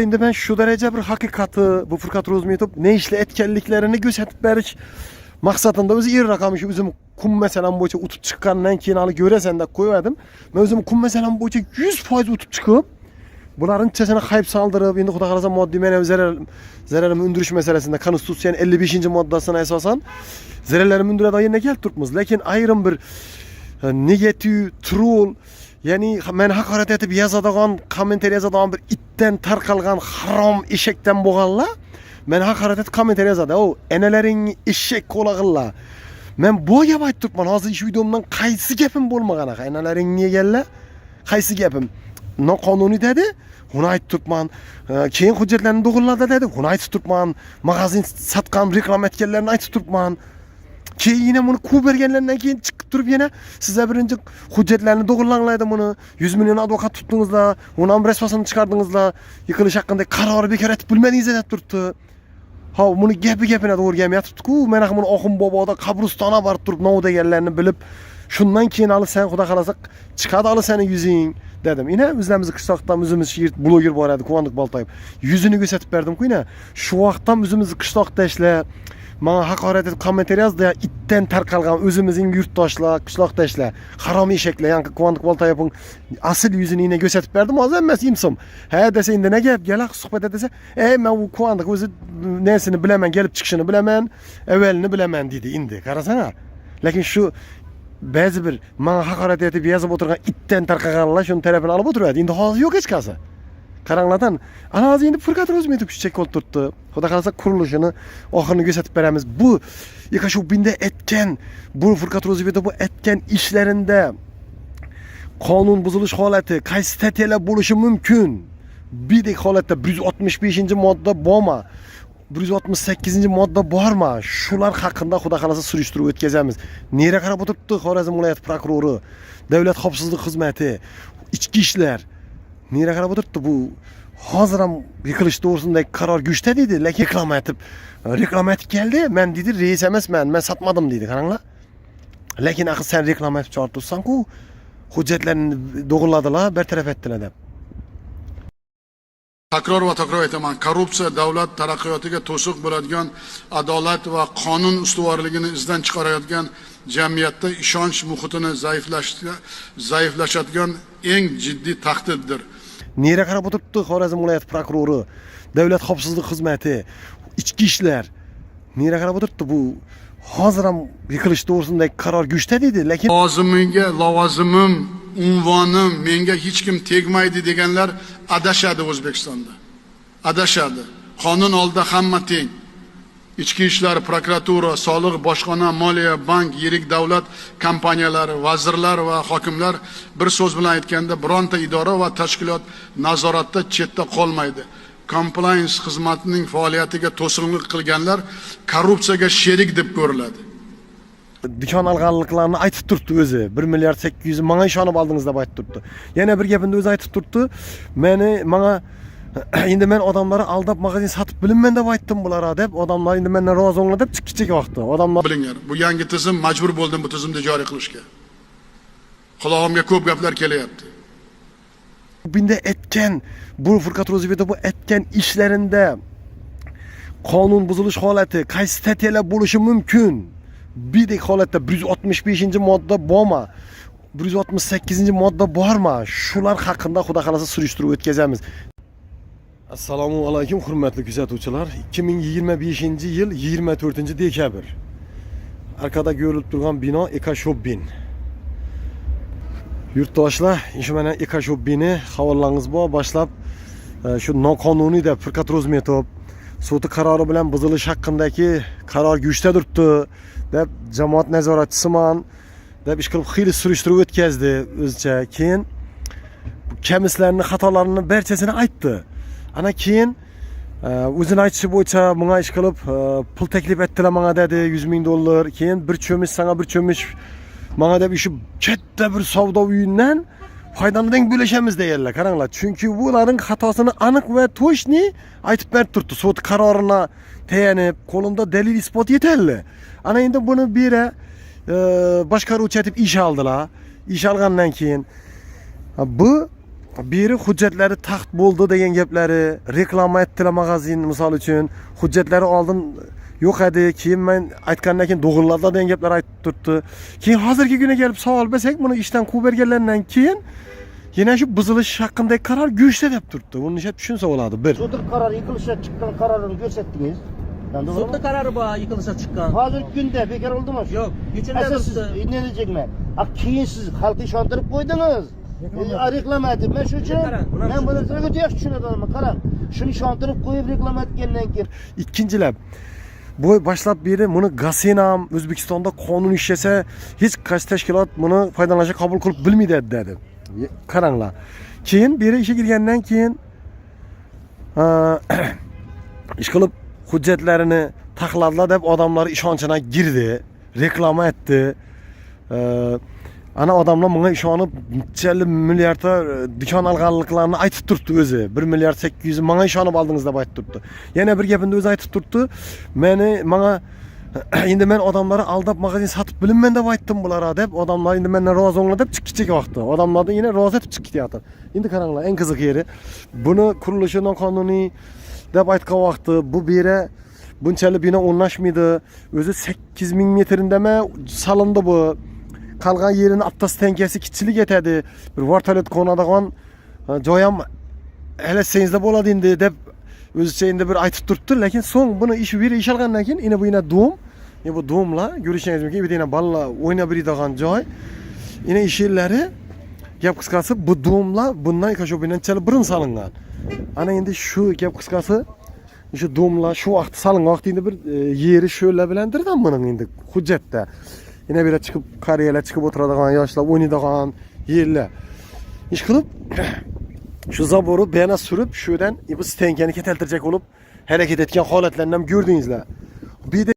Endi ben şu derece bir hakikati bu Furkat Rozmetov ne işle etkenliklerini gösterip beriş maksatında o'zi er raqam shu o'zim kum meselem bo'yicha o'tib chiqqandan keyin hali ko'rasan deb qo'ydim. Men o'zim kum meselem bo'yicha 100% o'tib chiqib, bularning ichasini qayb soldirib, endi xudo xolasa moddiy ma'naviy zararlarni undirish masalasida Konstitutsiyaning 55-moddasini asosan zararlarni undiradigan yerga kelib turibmiz. Lekin ayrim bir negativ, troll, ya'ni men haqorat etib yozadigan, kommentariy yozadigan bir itdan tarqalgan harom eshakdan bo'lganlar men haqorat etib kommentariy yozadi. O enalaring eshak qo'lag'illa. Men bu gap aytib turibman. Hozir ish videomdan qaysi gapim bo'lmagan aka. Enalaring niyeganlar? Qaysi gapim? Noqonuniy dedi. Uni aytib turibman. Keyin hujjatlarni to'g'riladi dedi. Uni aytib turibman. Magazin satgan, reklam etganlarni aytib turibman. Keyin yine bunu ko'p berganlardan keyin chiqib turib yana sizlar birinchi hujjatlarni to'g'rilanglaydi buni 100 million advokat tutdingizlar, uni ham rasvasini chiqardingizlar, yiqilish haqida qaror bekor etib bilmadingizlar deb turibdi. Ha, buni gapini o'rganib yotibdi-ku. Men ham buni Oxun boboda qabristona borib turib nov deganlarni bilib, shundan keyin hali sen xudo xolasa chiqadi hali seni yuzing dedim. Yine o'zimizni qishloqdan o'zimiz shirt bloger bor edi, Quvondiq Boltayev. Yuzini ko'rsatib berdim-ku yine. Shu vaqtdan o'zimizni qishloqda ishlab bana haqorat etib kommentariy yozdi ya, itten tarqalgan o'zimizning yurtdoshlar, qishloqda ishlar, harom eshaklar, yani Quvondiq Boltayevning asl yuzini yine ko'rsatib berdim. Hozir emas imsom. Ha desa endi nega gap galaq suhbat desa, men u Quvondiq o'zi nesini bilaman, kelib chiqishini bilaman, avvalini bilaman dedi endi. Qarasana. Lekin shu ba'zi bir men haqorat etib yozib o'tirgan itten tarqalganlar shuni tarafini olib o'tiradi. Endi hozir yo'q hech qaysi. Qaranglardan ana hozir endi Furkat Rozmetov shunchaki qo'l turibdi. Xudo xolasa qurilishini oxirini ko'rsatib beramiz. Bu Ekashubinda etgan, bu Furkat Rozmetov bu etgan ishlarida qonun buzilish holati qaysi statiyalar bo'lishi mumkin? Birdek holatda 165-modda bormi? 168-modda bormi? Shular haqida xudo xolasa surishtiruv o'tkazamiz. Nera qarab o'tiribdi Xorazm viloyat prokurori, davlat xavfsizlik xizmati, ichki ishlar nera qarab o'tiribdi. Bu hozir ham yiqilish to'g'risida qaror go'shta dedi, lekin reklama etib keldi. Men dedi reis emasman, men satmadim dedi. Qaranglar. Lekin axir sen reklama etib chiqarib tursan-ku, hujjatlarni to'g'riladilar, bartaraf etdilar deb. Takror va takror aytaman, korrupsiya davlat taraqqiyotiga to'siq bo'ladigan, adolat va qonun ustuvorligini izdan chiqarayotgan, jamiyatda ishonch muhitini zaiflashadigan eng jiddiy tahdiddir. Nera qarab o'tiribdi Xorazm viloyat prokurori, davlat xavfsizlik xizmati, ichki ishlar. Nera qarab o'tiribdi. Bu hozir ham yiqilish to'g'risida qaror go'shta dedi, lekin lavozimim, unvonim menga hech kim tegmaydi deganlar adashadi O'zbekistonda. Adashadi. Qonun oldida hamma teng. Ichki ishlar, prokuratura, soliq, bojxona, moliya, bank, yirik davlat kompaniyalari, vazirlar va hokimlar bir so'z bilan aytganda bironta idora va tashkilot nazoratda chetda qolmaydi. Compliance xizmatining faoliyatiga to'sqinlik qilganlar korrupsiyaga sherik deb ko'riladi. Dükkan alganlıklarını aytıp turttu özü. 1 milyar 800 bana ishonib aldınız deb aytıp turttu. Yana bir gapini o'zi aytıp turttu. Bana endi men odamları aldab magazin satıp bilinmen deb aytdim bulara deb. Odamlar endi menden rozi bo'linglar deb chiqib vaqti. Odamlar bilinglar, bu yangi tizim majbur bo'ldim bu tizimni joriy qilishga. Qulog'imga ko'p gaplar kelyapti. Bunda etken, bu Furkat Rozmetov bu etken ishlarida qonun buzilish holati qaysi statiyalar bo'lishi mumkin? Birdek holatda 165-modda bormi? 168-modda bormi? Shular haqida xudo xolasa surishtiruv o'tkazamiz. Assalomu alaykum hurmatli kuzatuvchilar. 2025-yil 24-dekabr. Arkada ko'rilib turgan bino Ekashubin. Yurtdoshlar, shu mana Ekashubinni havolangiz bor, boshlab shu noqonuniy deb Furkat Rozmetov sud qarori bilan buzilish haqidagi qaror go'shta turibdi deb jamoat nazoratchisiman deb ish qilib xiyli surishtiruv o'tkazdi o'zicha. Keyin kamsizlarning xatolarini barchasini aytdi. Ana keyin o'zini aytishi bo'yicha menga ish qilib pul taklif etdilar menga dedi $100,000. Keyin bir cho'mish sana bir cho'mish menga deb ishi katta bir savdo uyidan foydalanib bo'lishamiz deganlar. Qaranglar, chunki bularning xatosini aniq va to'shni aytib berib turibdi. Sud qarorini tayanib, qo'limda dalil isbot yetarli. Ana endi buni bera boshqaruvchi etib ish oldilar. Ish olgandan keyin bu biri hujjatlari taxt bo'ldi degan gaplari, reklama etdilar magazin misol uchun, hujjatlari oldin yo'q edi, keyin men aytgandan keyin to'g'riladi degan gaplar aytib turibdi. Keyin hozirgi kuniga kelib savol bersak, buni ishdan quvib berganlardan keyin yana shu buzilish haqidagi qaror go'shta deb turibdi. Buni nechta tushunsa bo'ladi. Bir. Sud kararı yıkılışa çıkan kararını gösterdiniz. Sudda kararı bu yıkılışa çıkan. Hazır günde bekar oldu mu? Yok. Geçen de Esas siz ne diyecek mi? Keyin siz halkı işandırıp koydunuz. Reklama edip ben şu için ben bunu size götürüyorum şunu adamı karan. Şunu işandırıp koyup reklama etkenden keyin. İkincilab, bu başlap beri buni Gasinam O'zbekistonda qonun ishlasa hech qaysi tashkilot buni foydalanishga qabul qilib bilmaydi dedi. Qaranglar. Keyin beri ishga kirgandan keyin ish qilib hujjatlarini taxladilar deb odamlar ishonchina girdi, reklama etdi. Ana odamlar bunga ishonib necha milliardta dukon olganliklarini aytib turibdi o'zi. 1 milliard 800 menga ishonib oldingiz deb aytib turibdi. Yana bir gapini o'zi aytib turibdi. Menga endi men odamlarni aldab magazin sotib bilinman deb aytdim bularga deb odamlar endi mendan rozi bo'linglar deb chiqib ketgan vaqti. Odamlardan yana rozi etib chiqib ketyapti. Endi qaranglar, eng qiziq yeri buni qurilishi noqonuniy deb aytgan vaqti bu beri bunchalik bino o'rnashmaydi. O'zi 8000 metrindami salindi bu. Qalgan yerini aptas tenkasi kichik etadi. Bir vertolyot qo'nadigan joy ham elasangizda bo'ladi endi deb o'zicha endi bir aytib turibdi, lekin so'ng buni ish biri ish olgandan keyin yana bu yana dom, bu domlar ko'rishingiz mumkin, bu yana bolalar o'ynab beradigan joy. Yana ish yerlari gap qisqasi bu domlar bundan kashobidanchalik birin solingan. Ana endi shu gap qisqasi shu domlar shu vaqt solingan vaqt endi bir yeri sho'lar bilan dirdan buning endi hujjatda. Yine bir çıkıp kariyeler çıkıp oturadigan yoshlar o'ynaydigan yerlar. İş qilib şu zaboru bana sürüp şuradan bu stenkani keteltirecek olup hareket etken holatlarını ham gördüngizlar. Bir de